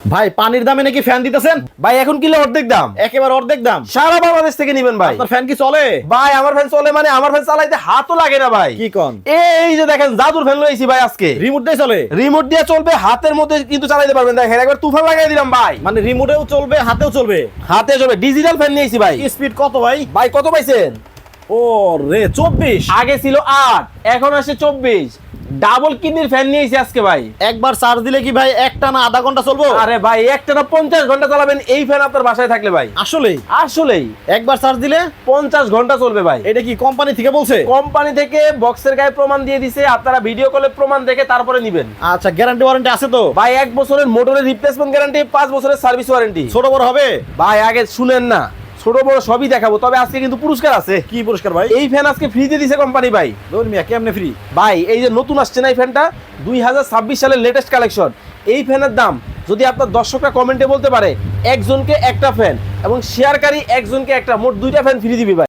ভাই পানির দামে নাকি ফ্যান দিতেছেন? ভাই এখন কিলো অর্ধেক দাম, একেবারে অর্ধেক দাম। সারা বাংলাদেশ থেকে নিবেন ভাই। আপনার ফ্যান কি চলে? ভাই আমার ফ্যান চলে, মানে আমার ফ্যান চালাইতে হাতও লাগে না ভাই। কি কোন? এই যে দেখেন জাদুর ফ্যান লইছি ভাই আজকে। রিমোট দিয়ে চলে? রিমোট দিয়ে চলবে, হাতের মধ্যে কিন্তু চালাইতে পারবেন। দেখেন একবার তুফান লাগাই দিলাম ভাই। মানে রিমোটেও চলবে হাতেও চলবে? হাতে চলবে, ডিজিটাল ফ্যান নিয়েছি ভাই। স্পিড কত ভাই? ভাই কত পাইছেন? ও রে 24। আগে ছিল 8, এখন আসে 24। ডাবল কিডনির ফ্যান নিয়েছি আজকে ভাই। একবার চার্জ দিলে কি ভাই একটা না আধা ঘন্টা চলবে? আরে ভাই একটানা 50 ঘন্টা চালাবেন এই ফ্যান আপনার বাসায় থাকলে ভাই। আসলেই আসলেই একবার চার্জ দিলে 50 ঘন্টা চলবে ভাই। এটা কি কোম্পানি থেকে বলছে? কোম্পানি থেকে বক্সের গায়ে প্রমাণ দিয়ে দিছে, আপনারা ভিডিও কলে প্রমাণ দেখে তারপরে নিবেন। আচ্ছা গ্যারান্টি ওয়ারেন্টি আছে তো? ভাই 1 বছরের মোটরের রিপ্লেসমেন্ট গ্যারান্টি, 5 বছরের সার্ভিস ওয়ারেন্টি। ছোট বড় হবে? ভাই আগে শুনেন না, ছোট বড় সবই দেখাবো, তবে আজকে কিন্তু পুরস্কার আছে। কি পুরস্কার ভাই? এই ফ্যান আজকে ফ্রি দিয়ে দিছে কোম্পানি ভাই। দৌড়মিয়া কেমনে ফ্রি? ভাই এই যে নতুন আসছে না এই ফ্যানটা, 2026 সালের লেটেস্ট কালেকশন। এই ফ্যানের দাম যদি আপনার দর্শকরা কমেন্টে বলতে পারে একজনকে একটা ফ্যান এবং শেয়ারকারী একজনকে একটা, মোট 2টা ফ্যান ফ্রি দিবি ভাই।